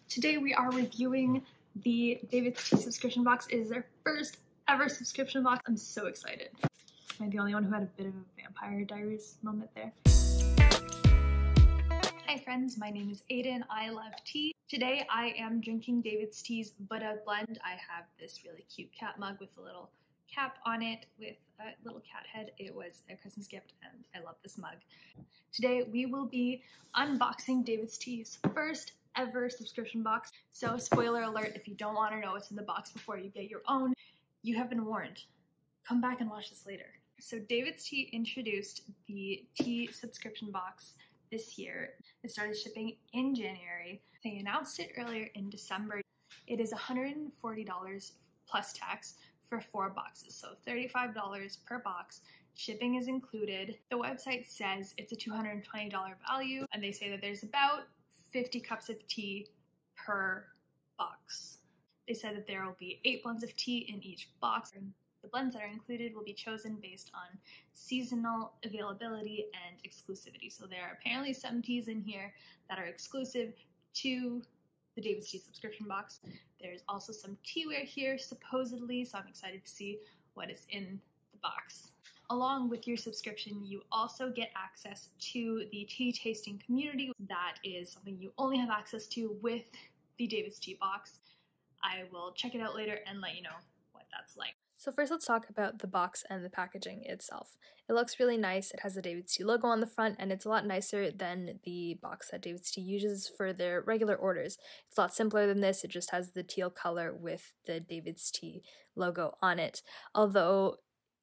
Today we are reviewing the David's Tea subscription box. It is their first ever subscription box. I'm so excited. Am I the only one who had a bit of a Vampire Diaries moment there? Hi friends, my name is Aiden. I love tea. Today I am drinking David's Tea's Buddha blend. I have this really cute cat mug with a little cap on it with a little cat head. It was a Christmas gift and I love this mug. Today we will be unboxing David's Tea's first ever subscription box. So spoiler alert, if you don't want to know what's in the box before you get your own, you have been warned. Come back and watch this later. So David's Tea introduced the tea subscription box this year. It started shipping in January. They announced it earlier in December. It is $140 plus tax for 4 boxes, so $35 per box. Shipping is included. The website says it's a $220 value, and they say that there's about 50 cups of tea per box. They said that there will be 8 blends of tea in each box. The blends that are included will be chosen based on seasonal availability and exclusivity. So there are apparently some teas in here that are exclusive to the David's Tea subscription box. There's also some teaware here, supposedly, so I'm excited to see what is in the box. Along with your subscription, you also get access to the tea tasting community. That is something you only have access to with the David's Tea box. I will check it out later and let you know what that's like. So first let's talk about the box and the packaging itself. It looks really nice. It has the David's Tea logo on the front and it's a lot nicer than the box that David's Tea uses for their regular orders. It's a lot simpler than this. It just has the teal color with the David's Tea logo on it. Although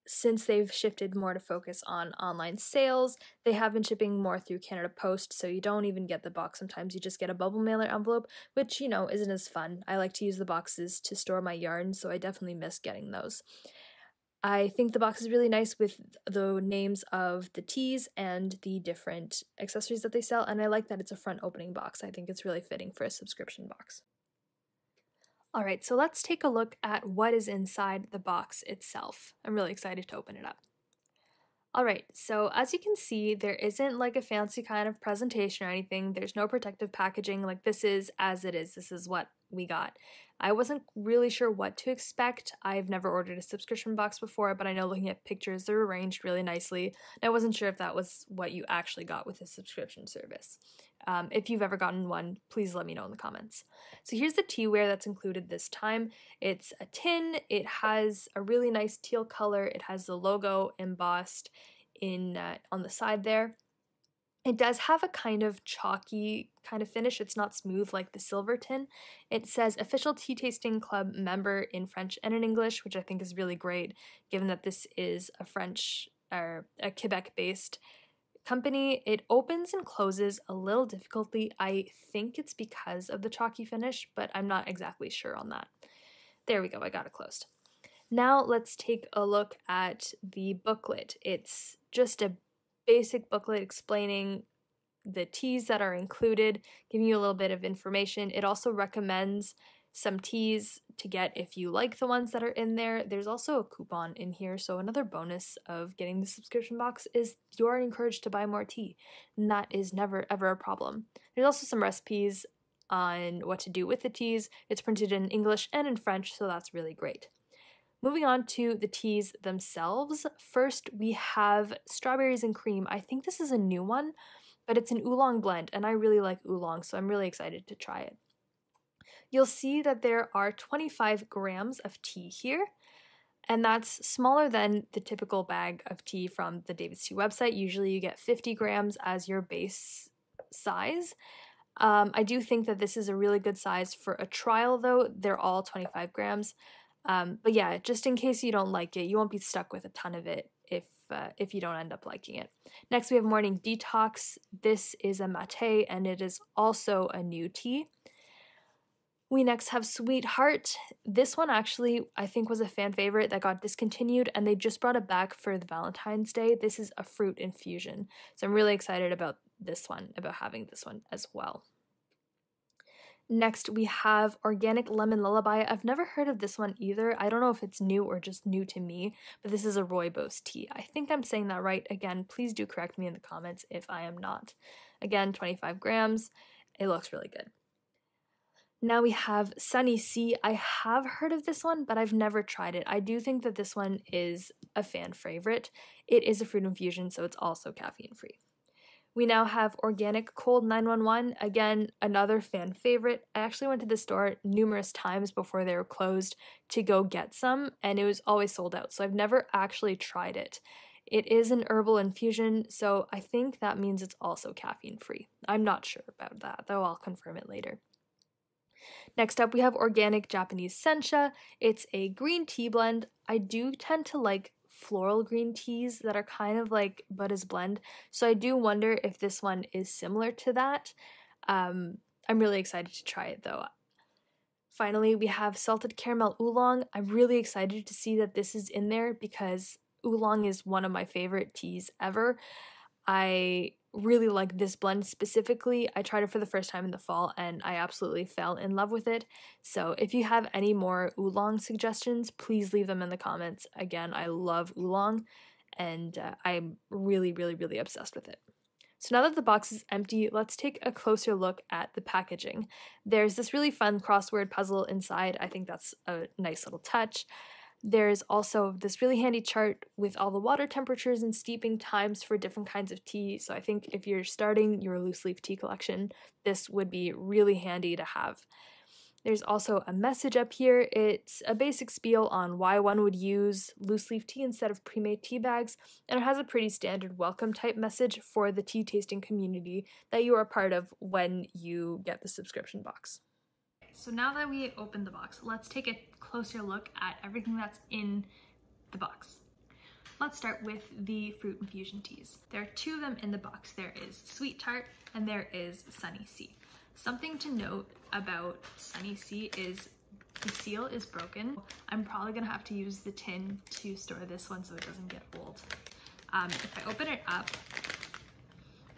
since they've shifted more to focus on online sales, they have been shipping more through Canada Post, so you don't even get the box sometimes. You just get a bubble mailer envelope, which, you know, isn't as fun. I like to use the boxes to store my yarn, so I definitely miss getting those. I think the box is really nice with the names of the teas and the different accessories that they sell, and I like that it's a front opening box. I think it's really fitting for a subscription box. Alright, so let's take a look at what is inside the box itself. I'm really excited to open it up. Alright, so as you can see, there isn't like a fancy kind of presentation or anything. There's no protective packaging. Like, this is as it is. This is what we got. I wasn't really sure what to expect. I've never ordered a subscription box before, but I know looking at pictures, they're arranged really nicely. And I wasn't sure if that was what you actually got with a subscription service. If you've ever gotten one, please let me know in the comments. So here's the teaware that's included this time. It's a tin. It has a really nice teal color. It has the logo embossed in on the side there. It does have a kind of chalky kind of finish. It's not smooth like the silver tin. It says Official Tea Tasting Club member in French and in English, which I think is really great, given that this is a French or a Quebec-based company. It opens and closes a little difficultly. I think it's because of the chalky finish, but I'm not exactly sure on that. There we go, I got it closed. Now let's take a look at the booklet. It's just a basic booklet explaining the teas that are included, giving you a little bit of information. It also recommends some teas to get if you like the ones that are in there. There's also a coupon in here, so another bonus of getting the subscription box is you're encouraged to buy more tea, and that is never ever a problem. There's also some recipes on what to do with the teas. It's printed in English and in French, so that's really great. Moving on to the teas themselves. First, we have strawberries and cream. I think this is a new one, but it's an oolong blend, and I really like oolong, so I'm really excited to try it. You'll see that there are 25 grams of tea here, and that's smaller than the typical bag of tea from the David's Tea website. Usually you get 50 grams as your base size. I do think that this is a really good size for a trial, though. They're all 25 grams. But yeah, just in case you don't like it, you won't be stuck with a ton of it if you don't end up liking it. Next, we have Morning Detox. This is a mate, and it is also a new tea. We next have Sweetheart. This one actually, I think, was a fan favorite that got discontinued, and they just brought it back for the Valentine's Day. This is a fruit infusion, so I'm really excited about this one, about having this one as well. Next, we have Organic Lemon Lullaby. I've never heard of this one either. I don't know if it's new or just new to me, but this is a rooibos tea. I think I'm saying that right. Again, please do correct me in the comments if I am not. Again, 25 grams. It looks really good. Now we have Sunny C. I have heard of this one, but I've never tried it. I do think that this one is a fan favorite. It is a fruit infusion, so it's also caffeine free. We now have Organic Cold 911. Again, another fan favorite. I actually went to the store numerous times before they were closed to go get some, and it was always sold out, so I've never actually tried it. It is an herbal infusion, so I think that means it's also caffeine free. I'm not sure about that, though I'll confirm it later. Next up, we have Organic Japanese Sencha. It's a green tea blend. I do tend to like floral green teas that are kind of like Buddha's blend, so I do wonder if this one is similar to that. I'm really excited to try it though. Finally, we have Salted Caramel Oolong. I'm really excited to see that this is in there because Oolong is one of my favorite teas ever. I really like this blend specifically. I tried it for the first time in the fall and I absolutely fell in love with it. So if you have any more Oolong suggestions, please leave them in the comments. Again, I love Oolong and I'm really, really, really obsessed with it. So now that the box is empty, let's take a closer look at the packaging. There's this really fun crossword puzzle inside. I think that's a nice little touch. There's also this really handy chart with all the water temperatures and steeping times for different kinds of tea. So I think if you're starting your loose leaf tea collection, this would be really handy to have. There's also a message up here. It's a basic spiel on why one would use loose leaf tea instead of pre-made tea bags, and it has a pretty standard welcome type message for the tea tasting community that you are part of when you get the subscription box. So now that we opened the box, let's take a closer look at everything that's in the box. Let's start with the fruit infusion teas. There are two of them in the box. There is Sweet Tart and there is Sunny C. Something to note about Sunny C is the seal is broken. I'm probably gonna have to use the tin to store this one so it doesn't get old. If I open it up,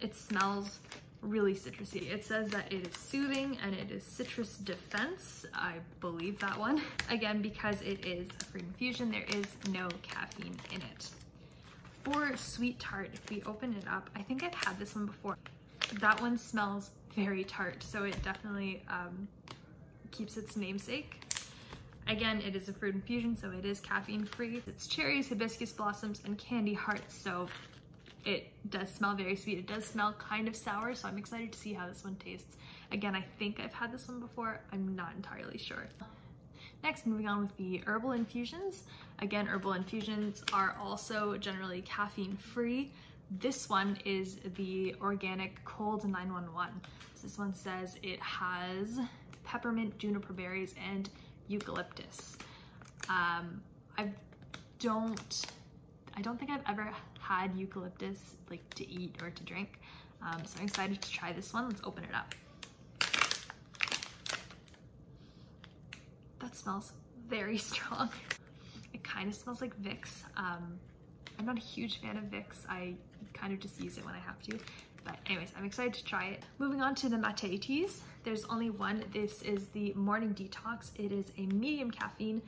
it smells really citrusy. It says that it is soothing and it is citrus defense. I believe that one. Again, because it is a fruit infusion, there is no caffeine in it. For Sweet Tart, if we open it up, I think I've had this one before. That one smells very tart, so it definitely keeps its namesake. Again, it is a fruit infusion, so it is caffeine free. It's cherries, hibiscus blossoms, and candy hearts, so it does smell very sweet. It does smell kind of sour, so I'm excited to see how this one tastes. Again, I think I've had this one before. I'm not entirely sure. Next, moving on with the herbal infusions. Again, herbal infusions are also generally caffeine free. This one is the Organic Cold 911. This one says it has peppermint, juniper berries, and eucalyptus. I don't think I've ever had eucalyptus like to eat or to drink, so I'm excited to try this one. Let's open it up. That smells very strong. It kind of smells like Vicks. I'm not a huge fan of Vicks. I kind of just use it when I have to. But anyways, I'm excited to try it. Moving on to the mate teas. There's only one. This is the Morning Detox. It is a medium caffeine.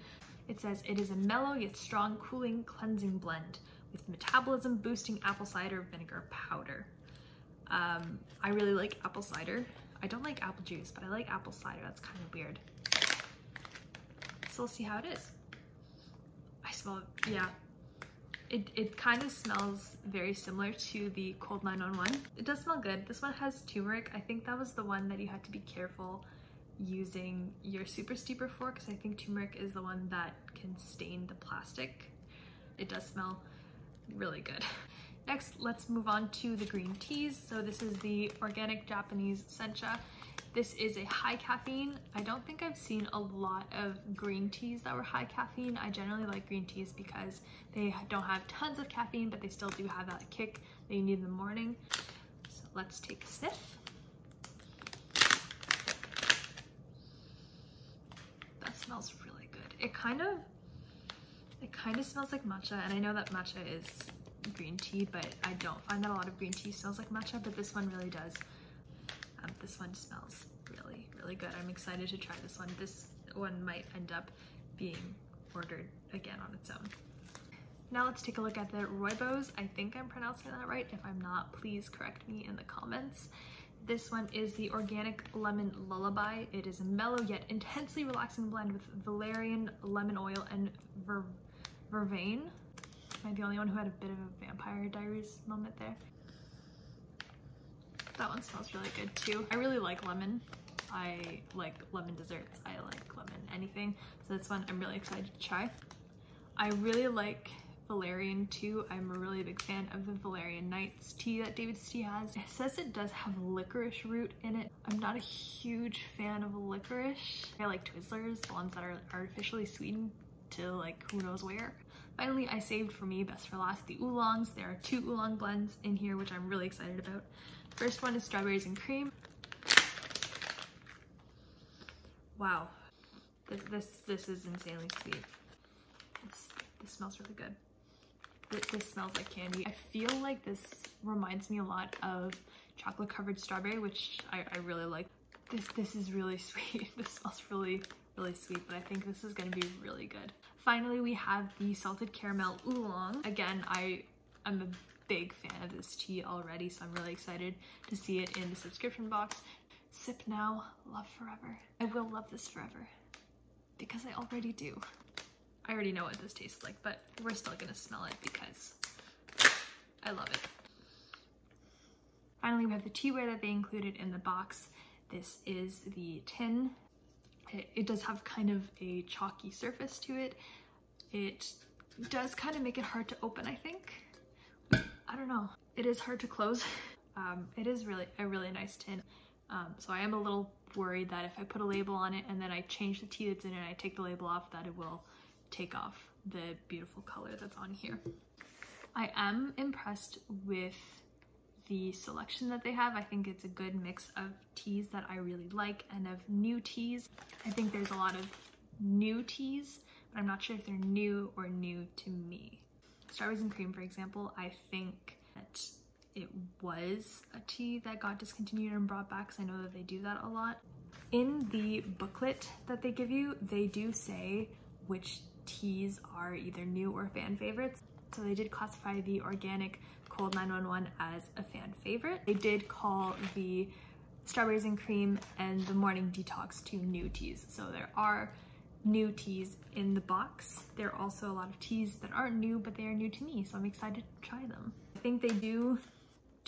It says it is a mellow yet strong cooling cleansing blend with metabolism boosting apple cider vinegar powder. I really like apple cider. I don't like apple juice, but I like apple cider. That's kind of weird. So we'll see how it is. I smell, yeah. It kind of smells very similar to the Cold 911. It does smell good. This one has turmeric. I think that was the one that you had to be careful using your super steeper for, because I think turmeric is the one that can stain the plastic. It does smell really good. Next, let's move on to the green teas. So this is the Organic Japanese Sencha. This is a high caffeine. I don't think I've seen a lot of green teas that were high caffeine. I generally like green teas because they don't have tons of caffeine, but they still do have that kick that you need in the morning. So let's take a sniff. That smells really good. It kind of smells like matcha, and I know that matcha is green tea, but I don't find that a lot of green tea smells like matcha, but this one really does. This one smells really, really good. I'm excited to try this one. This one might end up being ordered again on its own. Now let's take a look at the Rooibos. I think I'm pronouncing that right. If I'm not, please correct me in the comments. This one is the Organic Lemon Lullaby. It is a mellow yet intensely relaxing blend with valerian, lemon oil, and vervain. Am I the only one who had a bit of a Vampire Diaries moment there? That one smells really good too. I really like lemon. I like lemon desserts. I like lemon anything. So this one I'm really excited to try. I really like valerian too. I'm a really big fan of the Valerian Nights tea that David's Tea has. It says it does have licorice root in it. I'm not a huge fan of licorice. I like Twizzlers, the ones that are artificially sweetened to like who knows where. Finally, I saved for me, best for last, the Oolongs. There are 2 Oolong blends in here, which I'm really excited about. First one is strawberries and cream. Wow, this is insanely sweet. This smells really good. This smells like candy. I feel like this reminds me a lot of chocolate covered strawberry, which I really like. This is really sweet. This smells really sweet, but I think this is gonna be really good. Finally, we have the salted caramel oolong. Again, I'm a big fan of this tea already, so I'm really excited to see it in the subscription box. Sip now, love forever. I will love this forever because I already do. I already know what this tastes like, but we're still gonna smell it because I love it. Finally, we have the teaware that they included in the box. This is the tin. It does have kind of a chalky surface to it. It does kind of make it hard to open, I think. I don't know. It is hard to close. It is really a really nice tin. So I am a little worried that if I put a label on it and then I change the tea that's in it and I take the label off, that it will take off the beautiful color that's on here. I am impressed with the selection that they have. I think it's a good mix of teas that I really like and of new teas. I think there's a lot of new teas, but I'm not sure if they're new or new to me. Strawberries and cream, for example, I think that it was a tea that got discontinued and brought back, because I know that they do that a lot. In the booklet that they give you, they do say which teas are either new or fan favorites. So they did classify the Organic Cold 911 as a fan favorite. They did call the Strawberries and Cream and the Morning Detox 2 new teas. So there are new teas in the box. There are also a lot of teas that aren't new, but they are new to me, so I'm excited to try them. I think they do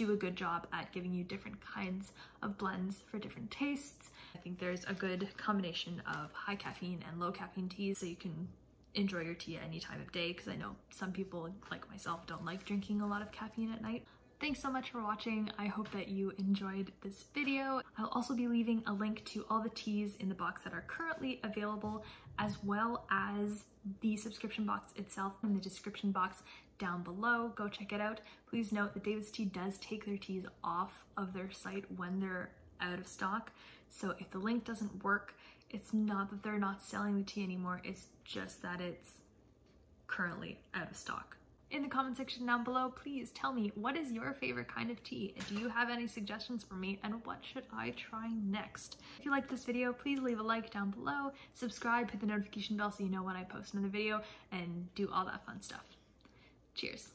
a good job at giving you different kinds of blends for different tastes. I think there's a good combination of high caffeine and low caffeine teas, so you can enjoy your tea at any time of day, because I know some people like myself don't like drinking a lot of caffeine at night. Thanks so much for watching. I hope that you enjoyed this video. I'll also be leaving a link to all the teas in the box that are currently available, as well as the subscription box itself in the description box down below. Go check it out. Please note that David's Tea does take their teas off of their site when they're out of stock. So if the link doesn't work, it's not that they're not selling the tea anymore, it's just that it's currently out of stock. In the comment section down below, please tell me, what is your favorite kind of tea? Do you have any suggestions for me, and what should I try next? If you liked this video, please leave a like down below, subscribe, hit the notification bell so you know when I post another video, and do all that fun stuff. Cheers.